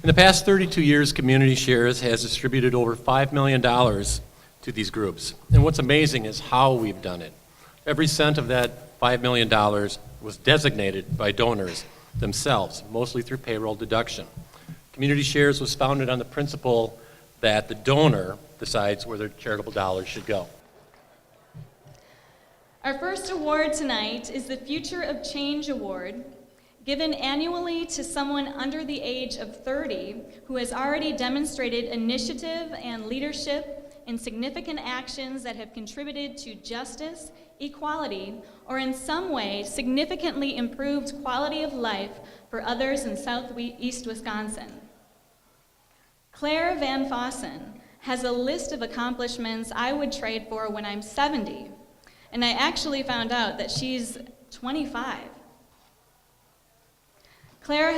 In the past 32 years, Community Shares has distributed over $5 million to these groups. And what's amazing is how we've done it. Every cent of that $5 million was designated by donors themselves, mostly through payroll deduction. Community Shares was founded on the principle that the donor decides where their charitable dollars should go. Our first award tonight is the Future of Change Award, given annually to someone under the age of 30 who has already demonstrated initiative and leadership in significant actions that have contributed to justice, equality, or in some way significantly improved quality of life for others in southeast Wisconsin. Claire Van Fossen has a list of accomplishments I would trade for when I'm 70, and I actually found out that she's 25. Claire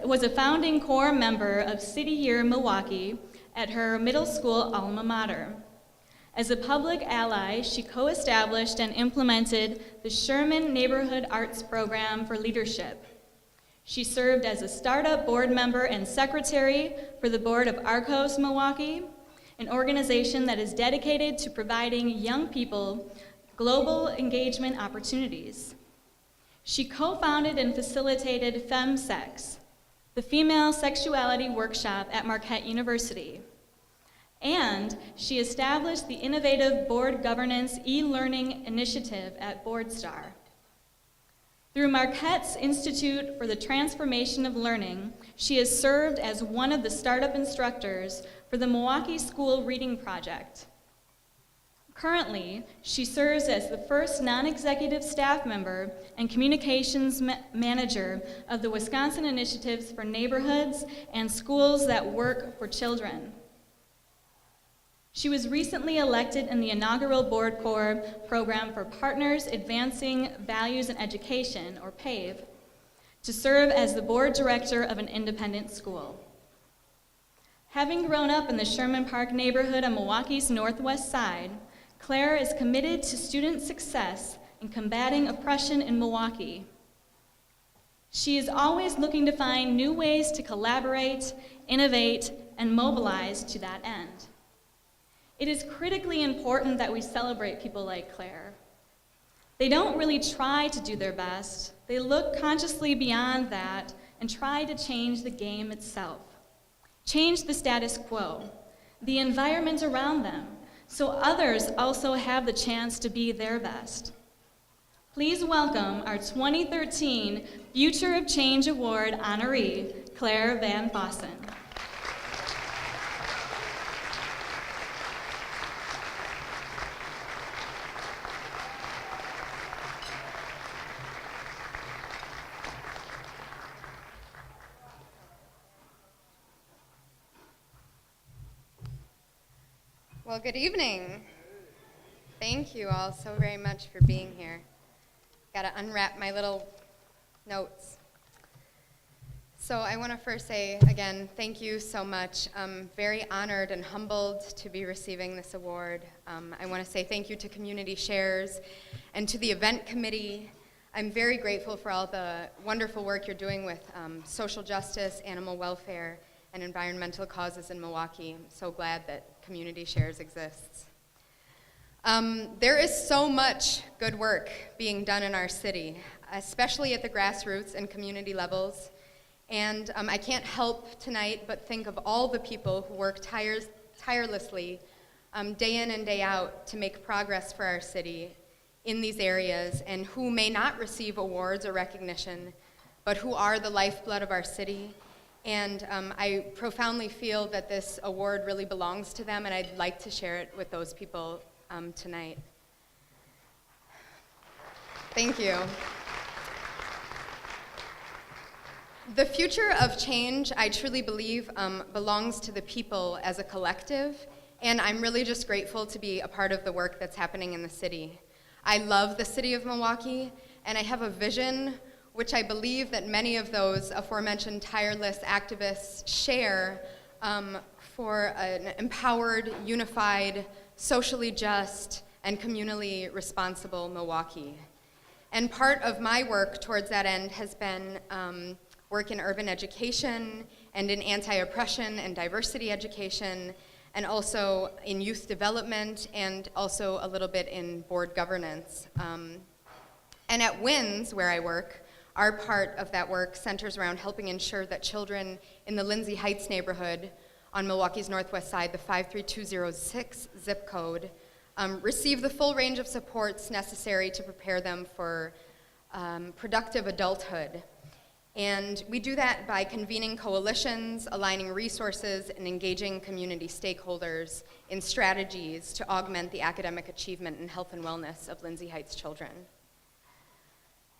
was a founding core member of City Year Milwaukee at her middle school alma mater. As a public ally, she co-established and implemented the Sherman Neighborhood Arts Program for Leadership. She served as a startup board member and secretary for the board of Arcos Milwaukee, an organization that is dedicated to providing young people global engagement opportunities. She co-founded and facilitated FemSex, the Female Sexuality Workshop at Marquette University. And she established the innovative board governance e-learning initiative at BoardStar. Through Marquette's Institute for the Transformation of Learning, she has served as one of the startup instructors for the Milwaukee School Reading Project. Currently, she serves as the first non-executive staff member and communications manager of the Wisconsin Initiatives for Neighborhoods and Schools That Work for Children. She was recently elected in the inaugural Board Corps program for Partners Advancing Values in Education, or PAVE, to serve as the board director of an independent school. Having grown up in the Sherman Park neighborhood on Milwaukee's northwest side, Claire is committed to student success in combating oppression in Milwaukee. She is always looking to find new ways to collaborate, innovate, and mobilize to that end. It is critically important that we celebrate people like Claire. They don't really try to do their best. They look consciously beyond that and try to change the game itself. Change the status quo, the environment around them, so others also have the chance to be their best. Please welcome our 2013 Future of Change Award honoree, Claire Van Fossen. Well, good evening. Thank you all so very much for being here. Got to unwrap my little notes. So I want to first say, again, thank you so much. I'm very honored and humbled to be receiving this award. I want to say thank you to Community Shares and to the event committee. I'm very grateful for all the wonderful work you're doing with social justice, animal welfare, and environmental causes in Milwaukee. I'm so glad that Community Shares exists. There is so much good work being done in our city, especially at the grassroots and community levels. And I can't help tonight but think of all the people who work tirelessly day in and day out to make progress for our city in these areas, and who may not receive awards or recognition, but who are the lifeblood of our city. And I profoundly feel that this award really belongs to them, and I'd like to share it with those people tonight. Thank you. The future of change, I truly believe, belongs to the people as a collective, and I'm really just grateful to be a part of the work that's happening in the city. I love the city of Milwaukee, and I have a vision which I believe that many of those aforementioned tireless activists share, for an empowered, unified, socially just, and communally responsible Milwaukee. And part of my work towards that end has been work in urban education and in anti-oppression and diversity education, and also in youth development, and also a little bit in board governance. And at WINS, where I work, our part of that work centers around helping ensure that children in the Lindsay Heights neighborhood on Milwaukee's northwest side, the 53206 zip code, receive the full range of supports necessary to prepare them for productive adulthood. And we do that by convening coalitions, aligning resources, and engaging community stakeholders in strategies to augment the academic achievement and health and wellness of Lindsay Heights children.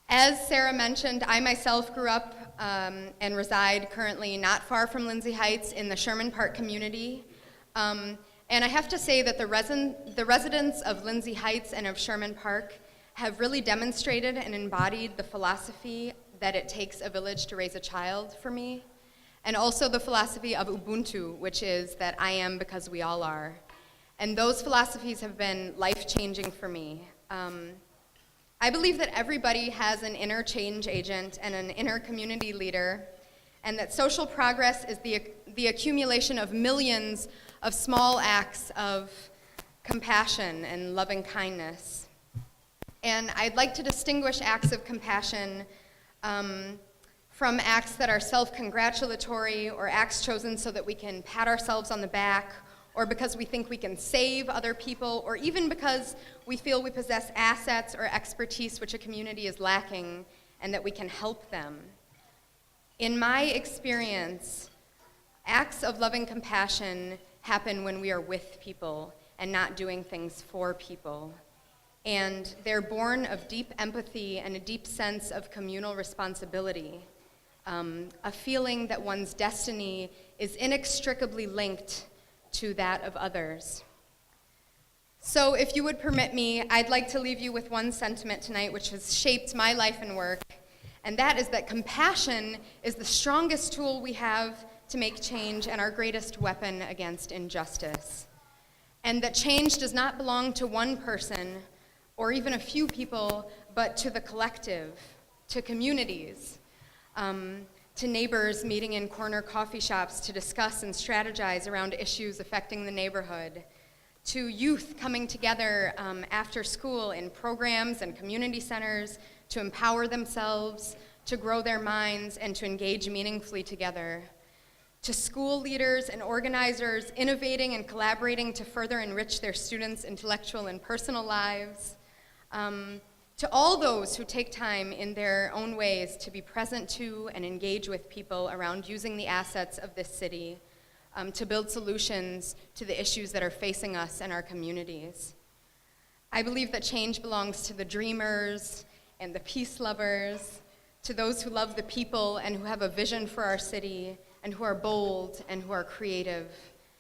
As Sarah mentioned, I myself grew up and reside currently not far from Lindsay Heights in the Sherman Park community. And I have to say that the residents of Lindsay Heights and of Sherman Park have really demonstrated and embodied the philosophy that it takes a village to raise a child for me, and also the philosophy of Ubuntu, which is that I am because we all are. And those philosophies have been life-changing for me. I believe that everybody has an inner change agent and an inner community leader, and that social progress is the accumulation of millions of small acts of compassion and loving kindness. And I'd like to distinguish acts of compassion from acts that are self-congratulatory, or acts chosen so that we can pat ourselves on the back, or because we think we can save other people, or even because we feel we possess assets or expertise which a community is lacking and that we can help them. In my experience, acts of loving compassion happen when we are with people and not doing things for people. And they're born of deep empathy and a deep sense of communal responsibility, a feeling that one's destiny is inextricably linked to that of others. So if you would permit me, I'd like to leave you with one sentiment tonight which has shaped my life and work, and that is that compassion is the strongest tool we have to make change and our greatest weapon against injustice. And that change does not belong to one person or even a few people, but to the collective, to communities, to neighbors meeting in corner coffee shops to discuss and strategize around issues affecting the neighborhood, to youth coming together after school in programs and community centers to empower themselves, to grow their minds, and to engage meaningfully together, to school leaders and organizers innovating and collaborating to further enrich their students' intellectual and personal lives, to all those who take time in their own ways to be present to and engage with people around using the assets of this city to build solutions to the issues that are facing us and our communities. I believe that change belongs to the dreamers and the peace lovers, to those who love the people and who have a vision for our city, and who are bold and who are creative,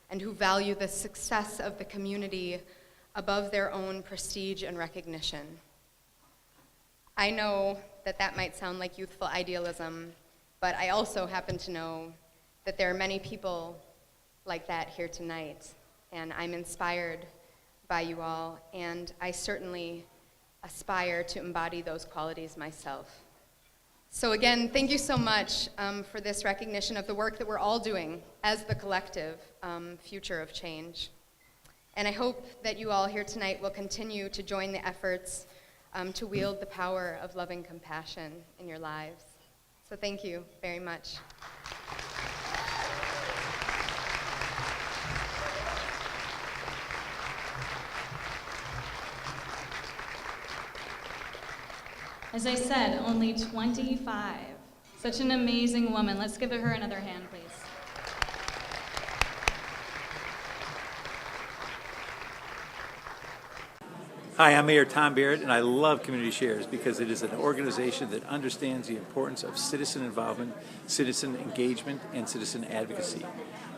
and who value the success of the community above their own prestige and recognition. I know that that might sound like youthful idealism, but I also happen to know that there are many people like that here tonight, and I'm inspired by you all, and I certainly aspire to embody those qualities myself. So again, thank you so much for this recognition of the work that we're all doing as the collective future of change. And I hope that you all here tonight will continue to join the efforts to wield the power of loving compassion in your lives. So thank you very much. As I said, only 25. Such an amazing woman. Let's give her another hand, please. Hi, I'm Mayor Tom Barrett, and I love Community Shares because it is an organization that understands the importance of citizen involvement, citizen engagement, and citizen advocacy.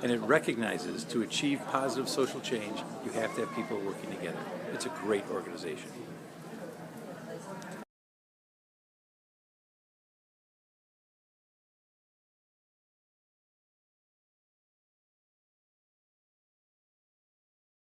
And it recognizes to achieve positive social change, you have to have people working together. It's a great organization.